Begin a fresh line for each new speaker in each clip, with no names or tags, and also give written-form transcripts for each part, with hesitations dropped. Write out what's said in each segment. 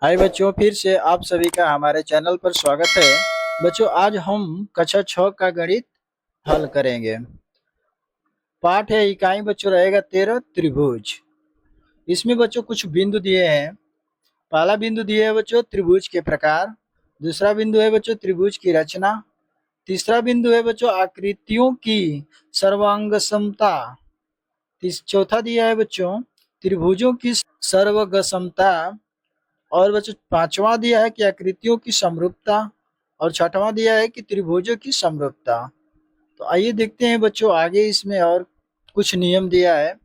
हाय बच्चों, फिर से आप सभी का हमारे चैनल पर स्वागत है। बच्चों, आज हम कक्षा 6 का गणित हल करेंगे। पाठ है इकाई बच्चों रहेगा 13 त्रिभुज। इसमें बच्चों कुछ बिंदु दिए हैं। पहला बिंदु दिए है बच्चों त्रिभुज के प्रकार। दूसरा बिंदु है बच्चों त्रिभुज की रचना। तीसरा बिंदु है बच्चों आकृतियों की सर्वांग समता। चौथा दिया है बच्चों त्रिभुजों की सर्वग समता। और बच्चों पांचवा दिया है कि आकृतियों की समरूपता। और छठवां दिया है कि त्रिभुजों की समरूपता। तो आइए देखते हैं बच्चों आगे इसमें और कुछ नियम दिया है।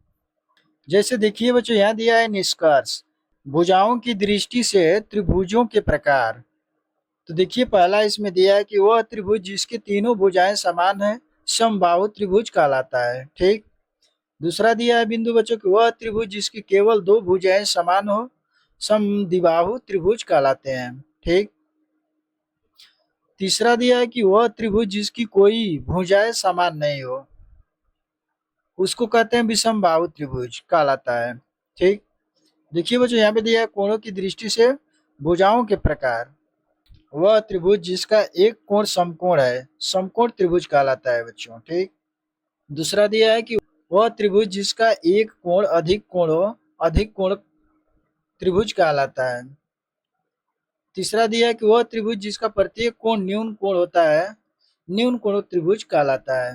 जैसे देखिए बच्चों, यहाँ दिया है निष्कर्ष भुजाओं की दृष्टि से त्रिभुजों के प्रकार। तो देखिए पहला इसमें दिया है कि वह त्रिभुज जिसके तीनों भुजाएं समान है समबाहु त्रिभुज कहलाता है। ठीक। दूसरा दिया है बिंदु बच्चों कि वह त्रिभुज जिसकी केवल दो भुजाएं समान हो समद्विबाहु त्रिभुज कहलाते हैं। ठीक। तीसरा दिया है कि वह त्रिभुज जिसकी कोई भुजाएं समान नहीं हो उसको कहते हैं विषमबाहु त्रिभुज कहलाता है। ठीक। देखिए बच्चों, यहाँ पे दिया है कोणों की दृष्टि से भुजाओं के प्रकार। वह त्रिभुज जिसका एक कोण समकोण है समकोण त्रिभुज कहलाता है बच्चों। ठीक। दूसरा दिया है कि वह त्रिभुज जिसका एक कोण अधिक कोण हो अधिक कोण त्रिभुज कहलाता है। तीसरा दिया है कि वह त्रिभुज जिसका प्रत्येक कोण न्यून कोण होता है न्यून कोण त्रिभुज कहलाता है।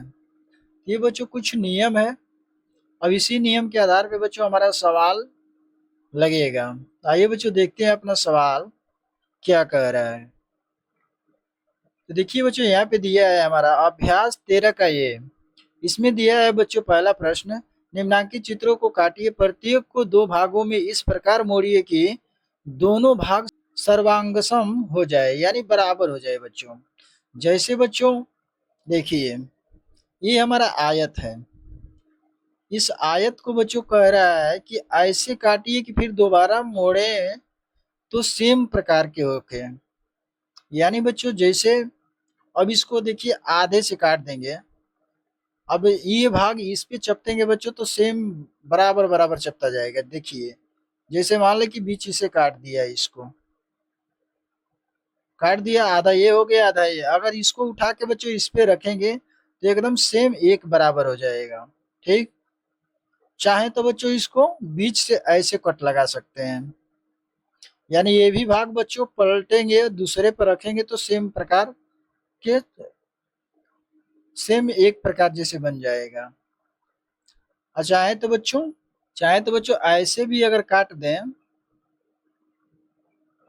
ये बच्चों कुछ नियम है। अब इसी नियम के आधार पे बच्चों हमारा सवाल लगेगा। आइए बच्चों देखते हैं अपना सवाल क्या कह रहा है। तो देखिए बच्चों, यहाँ पे दिया है हमारा अभ्यास 13 का ये। इसमें दिया है बच्चों पहला प्रश्न, निम्नांकित चित्रों को काटिए, प्रत्येक को दो भागों में इस प्रकार मोड़िए कि दोनों भाग सर्वांगसम हो जाए यानी बराबर हो जाए बच्चों। जैसे बच्चों देखिए, ये हमारा आयत है। इस आयत को बच्चों कह रहा है कि ऐसे काटिए कि फिर दोबारा मोड़े तो सेम प्रकार के होके। यानी बच्चों जैसे अब इसको देखिए आधे से काट देंगे। अब ये भाग इस पे चपटेंगे बच्चों तो सेम बराबर बराबर चपटा जाएगा। देखिए जैसे मान ले कि बीच से काट दिया, इसको काट दिया, आधा ये हो गया आधा ये। अगर इसको उठा के बच्चों इस पे रखेंगे तो एकदम सेम एक बराबर हो जाएगा। ठीक। चाहे तो बच्चों इसको बीच से ऐसे कट लगा सकते हैं, यानी ये भी भाग बच्चों पलटेंगे दूसरे पर रखेंगे तो सेम प्रकार के सेम एक प्रकार जैसे बन जाएगा। और चाहे तो बच्चों ऐसे भी अगर काट दें,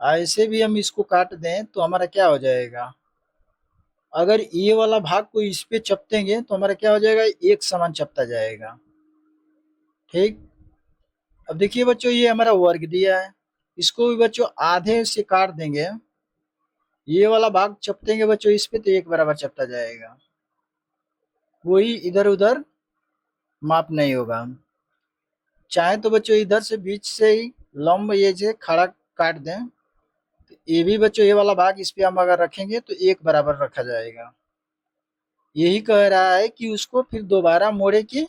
ऐसे भी हम इसको काट दें तो हमारा क्या हो जाएगा, अगर ये वाला भाग को इस पे चपटेंगे तो हमारा क्या हो जाएगा, एक समान चपटा जाएगा। ठीक। अब देखिए बच्चों, ये हमारा वर्ग दिया है, इसको भी बच्चों आधे से काट देंगे, ये वाला भाग चपटेंगे बच्चों इस पे तो एक बराबर चपटा जाएगा, कोई इधर उधर माप नहीं होगा। चाहे तो बच्चों इधर से बीच से ही लंब ये जो खड़ा काट दें तो ये भी बच्चों ये वाला भाग इस पे हम अगर रखेंगे तो एक बराबर रखा जाएगा। यही कह रहा है कि उसको फिर दोबारा मोड़े कि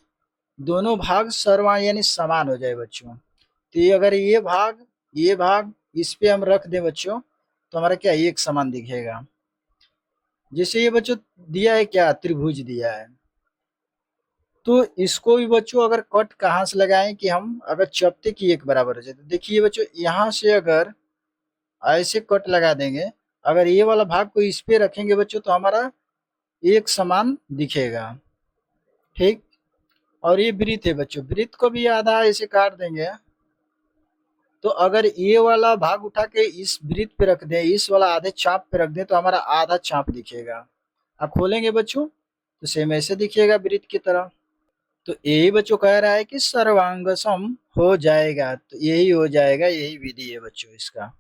दोनों भाग सर्वा यानी समान हो जाए बच्चों। तो ये अगर ये भाग इस पे हम रख दें बच्चों तो हमारा क्या एक समान दिखेगा। जैसे ये बच्चों दिया है क्या, त्रिभुज दिया है, तो इसको भी बच्चों अगर कट कहाँ से लगाएं कि हम अगर चपटे की एक बराबर हो जाए। तो देखिए बच्चों, यहाँ से अगर ऐसे कट लगा देंगे, अगर ये वाला भाग को इस पे रखेंगे बच्चों तो हमारा एक समान दिखेगा। ठीक। और ये वृत्त है बच्चों, वृत्त को भी आधा ऐसे काट देंगे तो अगर ये वाला भाग उठा के इस वृत्त पे रख दें, इस वाला आधे चाप पे रख दें तो हमारा आधा चाप दिखेगा। अब खोलेंगे बच्चों तो सेम ऐसे दिखेगा वृत्त की तरह। तो यही बच्चों कह रहा है कि सर्वांग सम हो जाएगा, तो यही हो जाएगा, यही विधि है बच्चों इसका।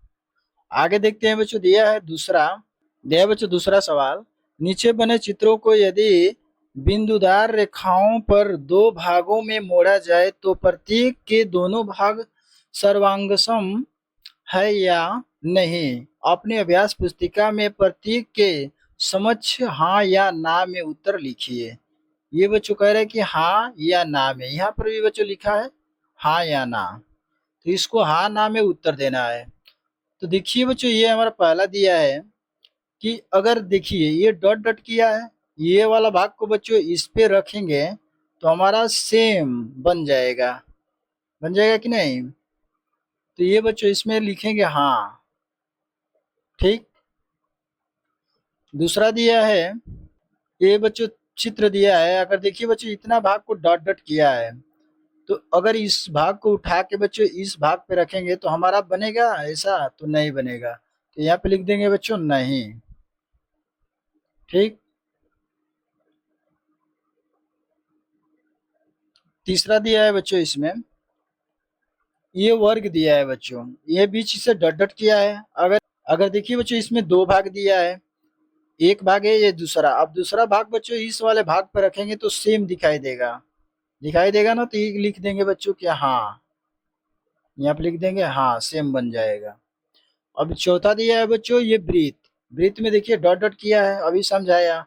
आगे देखते हैं बच्चों, दिया है बच्चों दूसरा सवाल, नीचे बने चित्रों को यदि बिंदुदार रेखाओं पर दो भागों में मोड़ा जाए तो प्रत्येक के दोनों भाग सर्वांगसम है या नहीं। अपने अभ्यास पुस्तिका में प्रत्येक के समक्ष हाँ या ना में उत्तर लिखिए। ये बच्चों कह रहे हैं कि हाँ या ना में, यहाँ पर भी बच्चों लिखा है हाँ या ना, तो इसको हाँ ना में उत्तर देना है। तो देखिए बच्चों, ये हमारा पहला दिया है कि अगर देखिए ये डॉट डॉट किया है, ये वाला भाग को बच्चों इस पे रखेंगे तो हमारा सेम बन जाएगा कि नहीं। तो ये बच्चों इसमें लिखेंगे हाँ। ठीक। दूसरा दिया है, ये बच्चों चित्र दिया है, अगर देखिए बच्चों इतना भाग को डॉट डॉट किया है, तो अगर इस भाग को उठा के बच्चों इस भाग पे रखेंगे तो हमारा बनेगा ऐसा, तो नहीं बनेगा। तो यहाँ पे लिख देंगे बच्चों नहीं। ठीक। तीसरा दिया है बच्चों इसमें, ये वर्ग दिया है बच्चों, ये बीच से डॉट डॉट किया है। अगर अगर देखिए बच्चों इसमें दो भाग दिया है, एक भाग है ये दूसरा, अब दूसरा भाग बच्चों इस वाले भाग पर रखेंगे तो सेम दिखाई देगा ना। तो ये लिख देंगे बच्चों कि हाँ, यहाँ पे लिख देंगे हाँ, सेम बन जाएगा। अब चौथा दिया है बच्चों ये वृत्त। वृत्त में देखिए डॉट डॉट किया है, अभी समझाया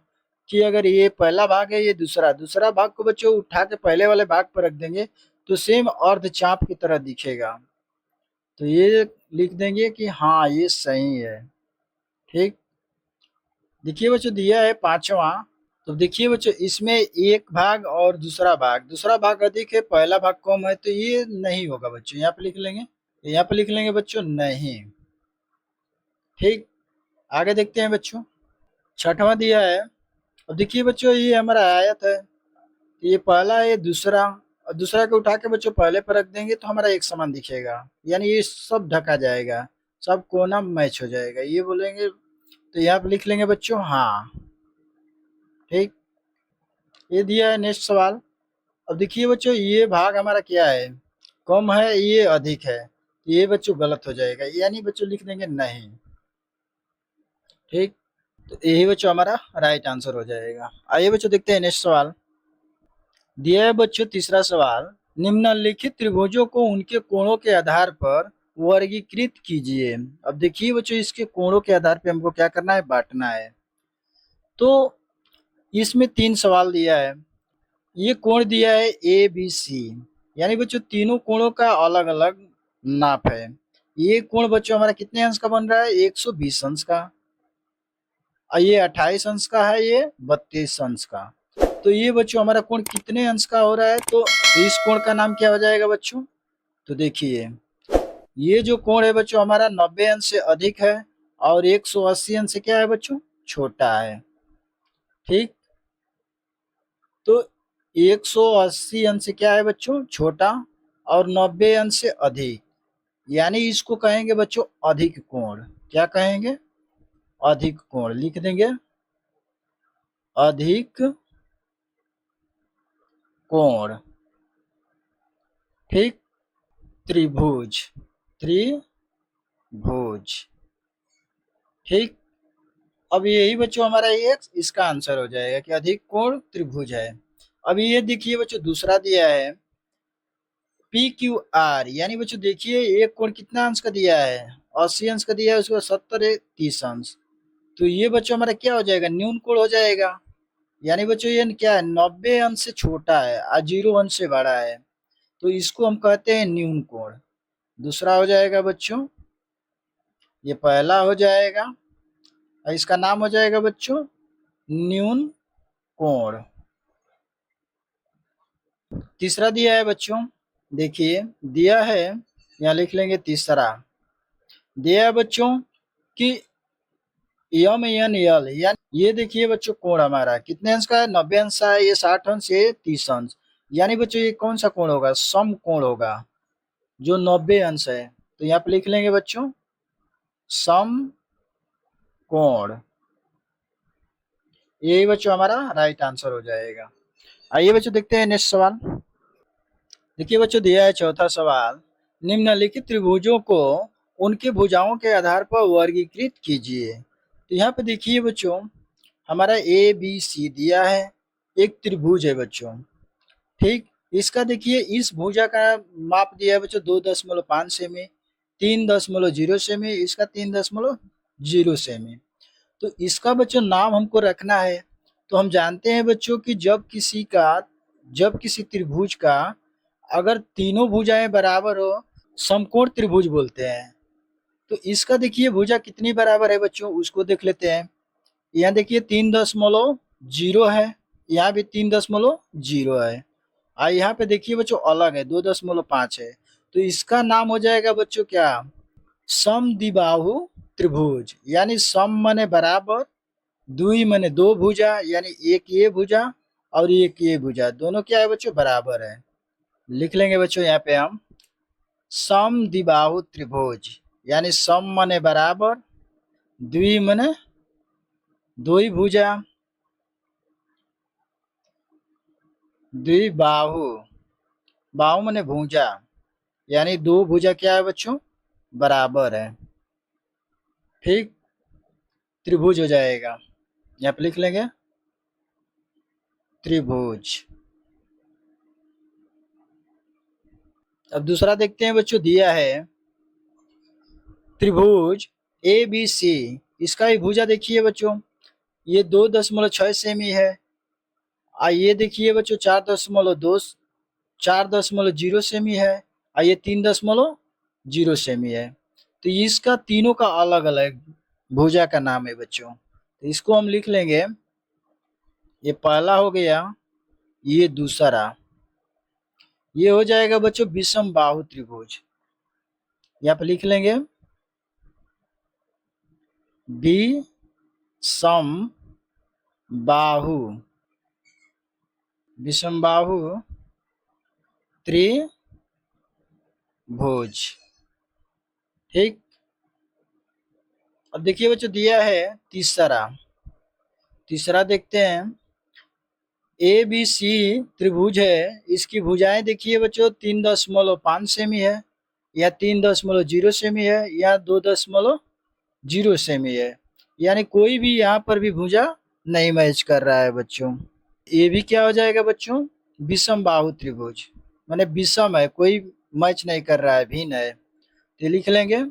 कि अगर ये पहला भाग है, ये दूसरा भाग को बच्चों उठा के पहले वाले भाग पर रख देंगे तो सेम अर्धचाप की तरह दिखेगा। तो ये लिख देंगे कि हाँ ये सही है। ठीक। देखिए बच्चों दिया है पांचवा, तो देखिए बच्चों इसमें एक भाग और दूसरा भाग अधिक है, पहला भाग कम है, तो ये नहीं होगा बच्चों, यहाँ पे लिख लेंगे, यहाँ पे लिख लेंगे बच्चों नहीं। ठीक। आगे देखते हैं बच्चों, छठवां दिया है। अब देखिए बच्चों ये हमारा आयत है, ये पहला है, दूसरा, और दूसरा को उठा के बच्चों पहले पर रख देंगे तो हमारा एक समान दिखेगा, यानी ये सब ढका जाएगा, सब कोना मैच हो जाएगा, ये बोलेंगे। तो यहाँ पे लिख लेंगे बच्चों हाँ। ठीक। ये दिया है नेक्स्ट सवाल। अब देखिए बच्चों ये भाग हमारा क्या है, कम है, ये अधिक है, ये बच्चों गलत हो जाएगा, यानी बच्चों लिख देंगे नहीं। ठीक। तो यही बच्चों हमारा राइट आंसर हो जाएगा। आइए बच्चों देखते हैं नेक्स्ट सवाल। दिया है बच्चों तीसरा सवाल, निम्नलिखित त्रिभुजों को उनके कोणों के आधार पर वर्गीकृत कीजिए। अब देखिए बच्चों इसके कोणों के आधार पे हमको क्या करना है, बांटना है। तो इसमें तीन सवाल दिया है, ये कोण दिया है ए बी सी, यानी बच्चों तीनों कोणों का अलग अलग नाप है। ये कोण बच्चों हमारा कितने अंश का बन रहा है, 120 अंश का, और ये 28 अंश का है, ये 32 अंश का। तो ये बच्चों हमारा कोण कितने अंश का हो रहा है, तो इस कोण का नाम क्या हो जाएगा बच्चों। तो देखिए ये जो कोण है बच्चों हमारा 90 अंश से अधिक है, और 180 अंश से क्या है बच्चों, छोटा है। ठीक। तो 180 अंश से क्या है बच्चों, छोटा, और 90 अंश से अधिक, यानी इसको कहेंगे बच्चों अधिक कोण। क्या कहेंगे, अधिक कोण, लिख देंगे अधिक कोण। ठीक। त्रिभुज, त्रिभुज। ठीक। अब यही बच्चों हमारा ये इसका आंसर हो जाएगा कि अधिक कोण त्रिभुज है। अब ये देखिए बच्चों दूसरा दिया है पी क्यू आर, यानी बच्चों देखिए एक कोण कितना अंश का दिया है, 80 अंश का दिया है, उसको 70 है 30 अंश। तो ये बच्चों हमारा क्या हो जाएगा, न्यून कोण हो जाएगा, यानी बच्चों ये क्या है, 90 अंश से छोटा है और 0 अंश से बड़ा है, तो इसको हम कहते हैं न्यून कोण। दूसरा हो जाएगा बच्चों, ये पहला हो जाएगा, और इसका नाम हो जाएगा बच्चों न्यून कोण। तीसरा दिया है बच्चों, देखिए दिया है, यहाँ लिख लेंगे तीसरा, दिया है बच्चों कि यम एन यल, यानी ये देखिए बच्चों कोण हमारा कितने अंश का है, 90 अंश का है, ये 60 अंश, ये 30 अंश, यानी बच्चों ये कौन सा कोण होगा, सम कोण होगा, जो 90 अंश है। तो यहाँ पे लिख लेंगे बच्चों सम कोण। यही बच्चों हमारा राइट आंसर हो जाएगा। आइए बच्चों देखते हैं नेक्स्ट सवाल। देखिए बच्चों दिया है चौथा सवाल, निम्नलिखित त्रिभुजों को उनके भुजाओं के आधार पर वर्गीकृत कीजिए। तो यहाँ पे देखिए बच्चों हमारा ए बी सी दिया है, एक त्रिभुज है बच्चों। ठीक। इसका देखिए इस भुजा का माप दिया है बच्चों 2.5 सेमी, 3.0 सेमी, इसका 3.0 सेमी। तो इसका बच्चों नाम हमको रखना है। तो हम जानते हैं बच्चों कि जब किसी त्रिभुज का अगर तीनों भुजाएं बराबर हो, समकोण त्रिभुज बोलते हैं। तो इसका देखिए भुजा कितनी बराबर है बच्चों, उसको देख लेते हैं। यहाँ देखिए 3.0 है, यहाँ भी 3.0 है, और यहाँ पे देखिए बच्चों अलग है 2.5 है। तो इसका नाम हो जाएगा बच्चों क्या, समद्विबाहु त्रिभुज। यानी सम माने बराबर, द्वि माने दो भुजा, यानी एक ये भुजा और एक ये भुजा, दोनों क्या है बच्चों, बराबर है। लिख लेंगे बच्चों यहाँ पे हम समद्विबाहु त्रिभुज, यानी सम माने बराबर, द्वि माने दो ही भुजा, द्विबाहु, बाहु माने भुजा, यानी दो भुजा क्या है बच्चों, बराबर है। ठीक, त्रिभुज हो जाएगा, यहाँ पे लिख लेंगे त्रिभुज। अब दूसरा देखते हैं बच्चों, दिया है त्रिभुज ए बी सी। इसका ही भुजा देखिए बच्चों, ये 2.6 सेमी है, और ये देखिए बच्चों 4.0 सेमी है, और ये 3.0 सेमी है। तो इसका तीनों का अलग अलग भुजा का नाम है बच्चों। तो इसको हम लिख लेंगे, ये पहला हो गया, ये दूसरा, ये हो जाएगा बच्चों विषम बाहु त्रिभुज। यहाँ पे लिख लेंगे विषम बाहु, विषम बाहु त्रिभुज। ठीक, अब देखिए बच्चों दिया है तीसरा, तीसरा देखते हैं। ए बी सी त्रिभुज है, इसकी भुजाएं देखिए बच्चों 3.5 सेमी है, या 3.0 सेमी है, या 2.0 सेमी है, यानी कोई भी यहाँ पर भी भुजा नहीं मैच कर रहा है बच्चों। ये भी क्या हो जाएगा बच्चों, विषम बाहु त्रिभुज, माने विषम है, कोई मैच नहीं कर रहा है, भिन्न है। तो लिख लेंगे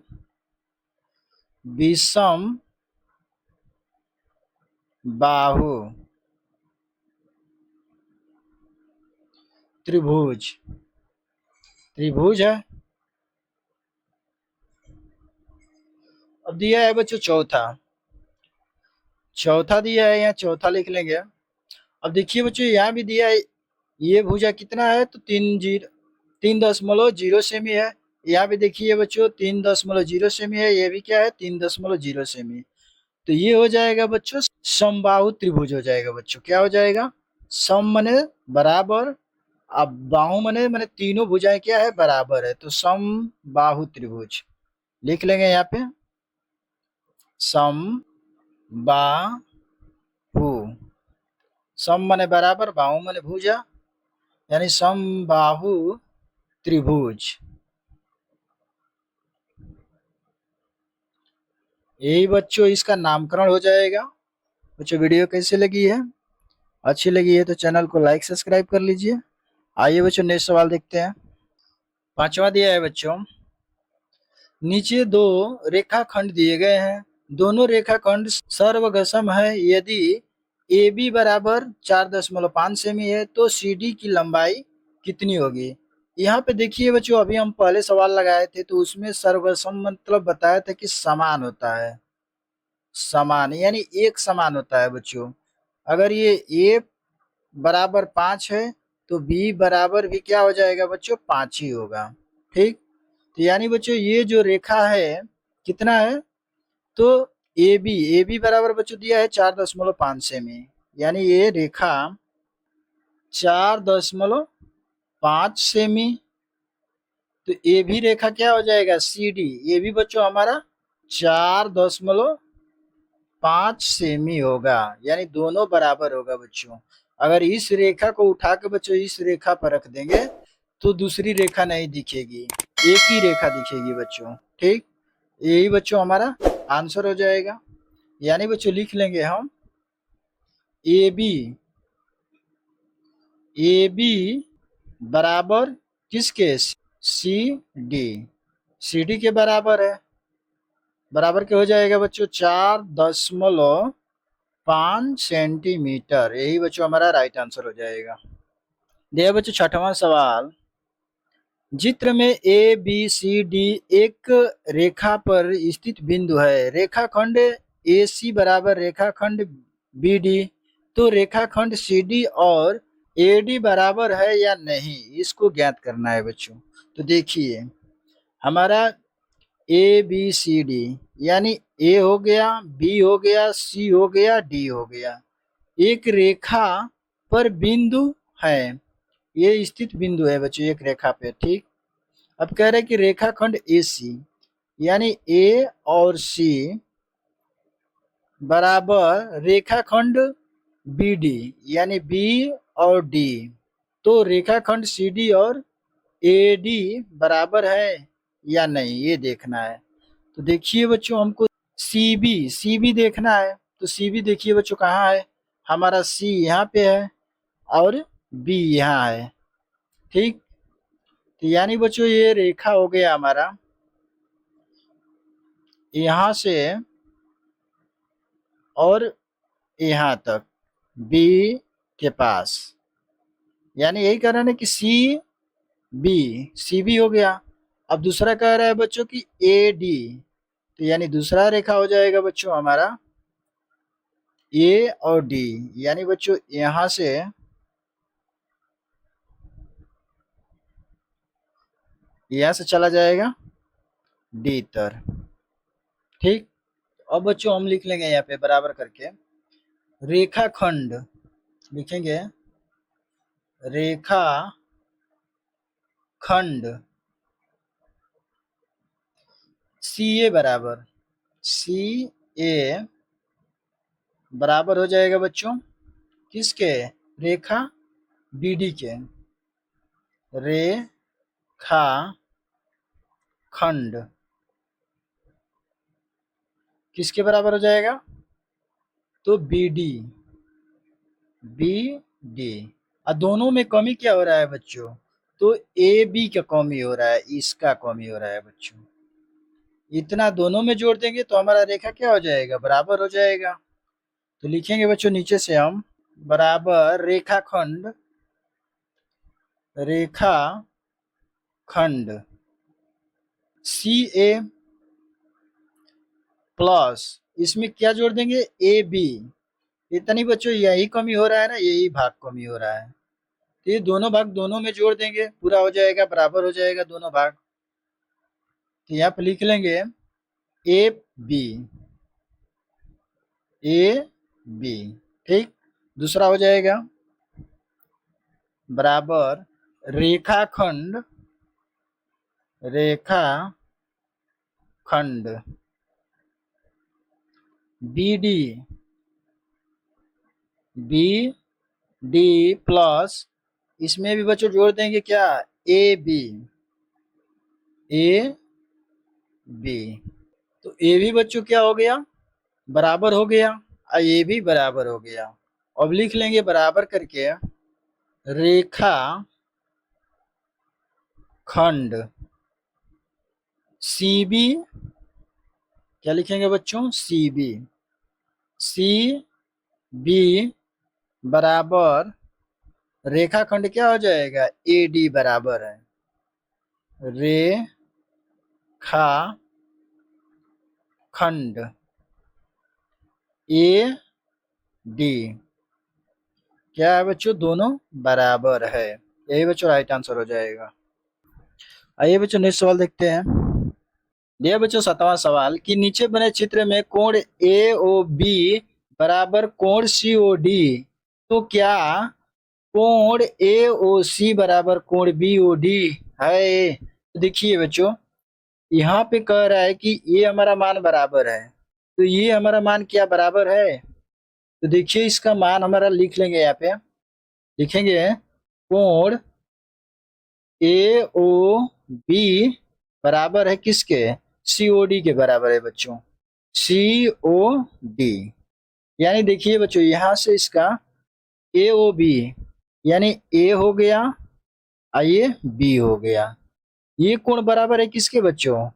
विषम बाहु त्रिभुज, त्रिभुज है। अब दिया है बच्चों चौथा, चौथा दिया है, यहाँ चौथा लिख लेंगे। अब देखिए बच्चों यहाँ भी दिया है, ये भुजा कितना है, तो 3.0 सेमी है। यहाँ भी देखिए बच्चों 3.0 सेमी है, ये भी क्या है 3.0 सेमी। तो ये हो जाएगा बच्चों समबाहु त्रिभुज हो जाएगा बच्चों। क्या हो जाएगा, सम मने बराबर, अब बाहु मने मने तीनों भुजाएं क्या है, बराबर है, तो सम बाहु त्रिभुज लिख लेंगे यहाँ पे सम बाहु, सम मने बराबर, बाहु मने भुजा, यानी सम बाहु त्रिभुज। यही बच्चों इसका नामकरण हो जाएगा। बच्चों वीडियो कैसी लगी है, अच्छी लगी है तो चैनल को लाइक सब्सक्राइब कर लीजिए। आइए बच्चों नेक्स्ट सवाल देखते हैं। पांचवा दिया है बच्चों, नीचे दो रेखाखंड दिए गए हैं, दोनों रेखाखंड सर्वगसम है। यदि ए बी बराबर 4.5 सेमी है तो सी डी की लंबाई कितनी होगी। यहाँ पे देखिए बच्चों, अभी हम पहले सवाल लगाए थे तो उसमें सर्वसम मतलब बताया था कि समान होता है, समान यानी एक समान होता है बच्चों। अगर ये ए बराबर 5 है तो बी बराबर भी क्या हो जाएगा बच्चों, 5 ही होगा। ठीक, तो यानी बच्चों ये जो रेखा है कितना है, तो ए बी बराबर बच्चों दिया है 4.5 सेमी, यानी ये रेखा 4.5 सेमी। तो ये भी रेखा क्या हो जाएगा, सी डी, ये भी बच्चों हमारा 4.5 सेमी होगा, यानी दोनों बराबर होगा बच्चों। अगर इस रेखा को उठा के बच्चों इस रेखा पर रख देंगे तो दूसरी रेखा नहीं दिखेगी, एक ही रेखा दिखेगी बच्चों। ठीक, यही बच्चों हमारा आंसर हो जाएगा। यानी बच्चों लिख लेंगे हम ए बी बराबर किसके, सी डी के बराबर है, बराबर के हो जाएगा बच्चों 4.5 सेंटीमीटर। यही बच्चों हमारा राइट आंसर हो जाएगा। देखिए बच्चों छठवां सवाल, चित्र में ए बी सी डी एक रेखा पर स्थित बिंदु है। रेखाखंड ए सी बराबर रेखाखंड बी डी। तो रेखाखंड सी डी और ए डी बराबर है या नहीं, इसको ज्ञात करना है बच्चों। तो देखिए हमारा ए बी सी डी यानी ए हो गया, बी हो गया, सी हो गया, डी हो गया, एक रेखा पर बिंदु है। ये स्थित बिंदु है बच्चों एक रेखा पे। ठीक, अब कह रहे हैं कि रेखाखंड ए सी यानी ए और सी बराबर रेखाखंड बी डी यानी बी और डी। तो रेखाखंड सी डी और ए डी बराबर है या नहीं, ये देखना है। तो देखिए बच्चों हमको सी बी देखना है। तो सी बी देखिए बच्चों कहाँ है, हमारा सी यहाँ पे है और बी यहाँ है। ठीक, तो यानी बच्चों ये रेखा हो गया हमारा यहाँ से और यहाँ तक बी के पास, यानी यही कह रहे हैं कि सी बी हो गया। अब दूसरा कह रहा है बच्चों की ए डी, तो यानी दूसरा रेखा हो जाएगा बच्चों हमारा ए और डी, यानी बच्चों यहां से चला जाएगा डी तर। ठीक, अब बच्चों हम लिख लेंगे यहाँ पे बराबर करके रेखाखंड, लिखेंगे रेखा खंड सी ए बराबर हो जाएगा बच्चों किसके, रेखा बी डी के। रेखा खंड किसके बराबर हो जाएगा, तो बी डी और दोनों में कमी क्या हो रहा है बच्चों, तो ए बी का कमी हो रहा है, इसका कमी हो रहा है बच्चों। इतना दोनों में जोड़ देंगे तो हमारा रेखा क्या हो जाएगा, बराबर हो जाएगा। तो लिखेंगे बच्चों नीचे से हम बराबर रेखा खंड सी ए प्लस इसमें क्या जोड़ देंगे, ए बी। इतनी बच्चों यही कमी हो रहा है ना, यही भाग कमी हो रहा है। तो ये दोनों भाग दोनों में जोड़ देंगे, पूरा हो जाएगा, बराबर हो जाएगा दोनों भाग। तो यहाँ पे लिख लेंगे ए बी ठीक। दूसरा हो जाएगा बराबर रेखाखंड बी डी प्लस इसमें भी बच्चों जोड़ देंगे क्या, ए बी तो ए भी बच्चों क्या हो गया, बराबर हो गया और ये भी बराबर हो गया। अब लिख लेंगे बराबर करके रेखा खंड सी बी, क्या लिखेंगे बच्चों, सी बी बराबर रेखाखंड क्या हो जाएगा, ए डी बराबर है रेखा खंड ए डी, क्या है बच्चों, दोनों बराबर है। यही बच्चों राइट आंसर हो जाएगा। आइए बच्चों नेक्स्ट सवाल देखते हैं। ये बच्चों 7वां सवाल कि नीचे बने चित्र में कोण ए ओ बी बराबर कोण सी ओ डी, तो क्या कोण ए ओ सी बराबर कोण बी ओ डी है। तो देखिए बच्चों यहाँ पे कह रहा है कि ये हमारा मान बराबर है, तो ये हमारा मान क्या बराबर है। तो देखिए इसका मान हमारा लिख लेंगे, यहाँ पे लिखेंगे कोण ए ओ बी बराबर है किसके, सीओडी के बराबर है बच्चों, सीओडी। यानी देखिए बच्चों यहाँ से इसका ए ओ बी यानी ए हो गया और ये बी हो गया, ये कोण बराबर है किसके बच्चों,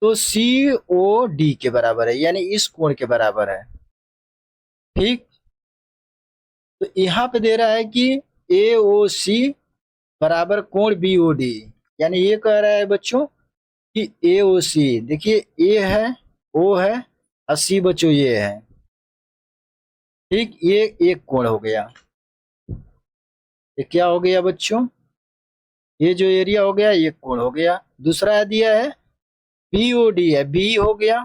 तो सी ओ डी के बराबर है, यानी इस कोण के बराबर है। ठीक, तो यहाँ पे दे रहा है कि ए ओ सी बराबर कोण बी ओ डी, यानी ये कह रहा है बच्चों कि ए ओ सी, देखिए ए है, ओ है और सी बच्चों ये है। ठीक, ये एक कोण हो गया। ये क्या हो गया बच्चों, ये जो एरिया हो गया एक कोण हो गया। दूसरा दिया है बी ओ डी है, बी हो गया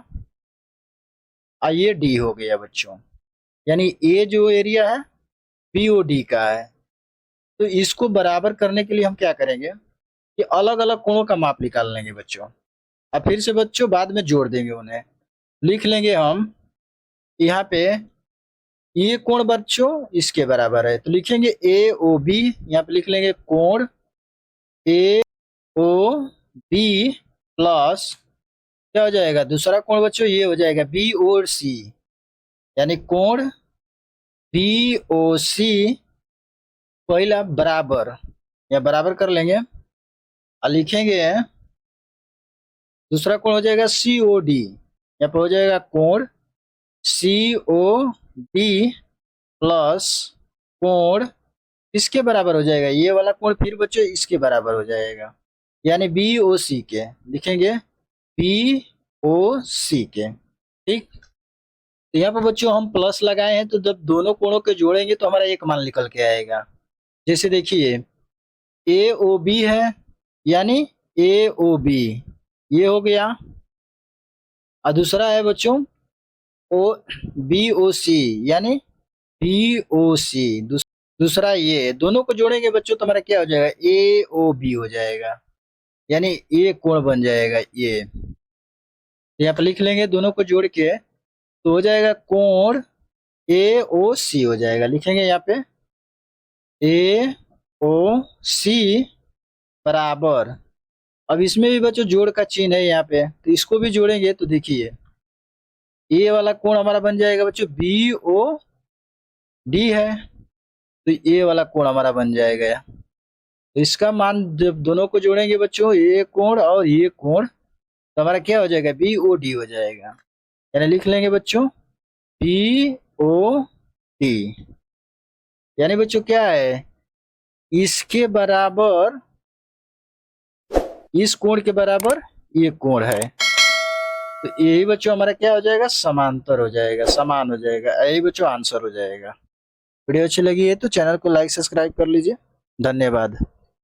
और ये डी हो गया बच्चों। यानी ए जो एरिया है बी ओ डी का है। तो इसको बराबर करने के लिए हम क्या करेंगे कि अलग अलग कोणों का माप निकाल लेंगे बच्चों, और फिर से बच्चों बाद में जोड़ देंगे उन्हें। लिख लेंगे हम यहाँ पे ये कोण बच्चों इसके बराबर है, तो लिखेंगे ए ओ बी, यहाँ पे लिख लेंगे कोण ए ओ बी प्लस क्या हो जाएगा दूसरा कोण बच्चों, ये हो जाएगा बी ओ सी, यानी कोण बी ओ सी पहला बराबर, या बराबर कर लेंगे और लिखेंगे दूसरा कोण हो जाएगा सी ओ डी, यहाँ पे हो जाएगा कोण सी ओ डी प्लस कोण इसके बराबर हो जाएगा, ये वाला कोण फिर बच्चों इसके बराबर हो जाएगा, यानी बी ओ सी के, लिखेंगे बी ओ सी के। ठीक, तो यहाँ पर बच्चों हम प्लस लगाए हैं, तो जब दोनों कोणों के जोड़ेंगे तो हमारा एक मान निकल के आएगा। जैसे देखिए ए ओ बी है, यानी ए ओ बी ये हो गया, और दूसरा है बच्चों ओ बी ओ सी, यानी बी ओ सी। दूसरा ये दोनों को जोड़ेंगे बच्चों तो हमारा क्या हो जाएगा ए ओ बी हो जाएगा, यानी ये कोण बन जाएगा ये। यहाँ पे लिख लेंगे दोनों को जोड़ के तो हो जाएगा कोण ए ओ सी हो जाएगा, लिखेंगे यहाँ पे ए ओ सी बराबर। अब इसमें भी बच्चों जोड़ का चिन्ह है यहाँ पे, तो इसको भी जोड़ेंगे तो देखिए ये वाला कोण हमारा बन जाएगा बच्चों बी ओ डी है, तो ये वाला कोण हमारा बन जाएगा। तो इसका मान जब दोनों को जोड़ेंगे बच्चों ये कोण और ये कोण, तो हमारा क्या हो जाएगा बी ओ डी हो जाएगा, यानी लिख लेंगे बच्चों बी ओ डी, यानी बच्चों क्या है इसके बराबर, इस कोण के बराबर ये कोण है, तो यही बच्चों हमारा क्या हो जाएगा समांतर हो जाएगा, समान हो जाएगा, यही बच्चों आंसर हो जाएगा। वीडियो अच्छी लगी है तो चैनल को लाइक सब्सक्राइब कर लीजिए। धन्यवाद।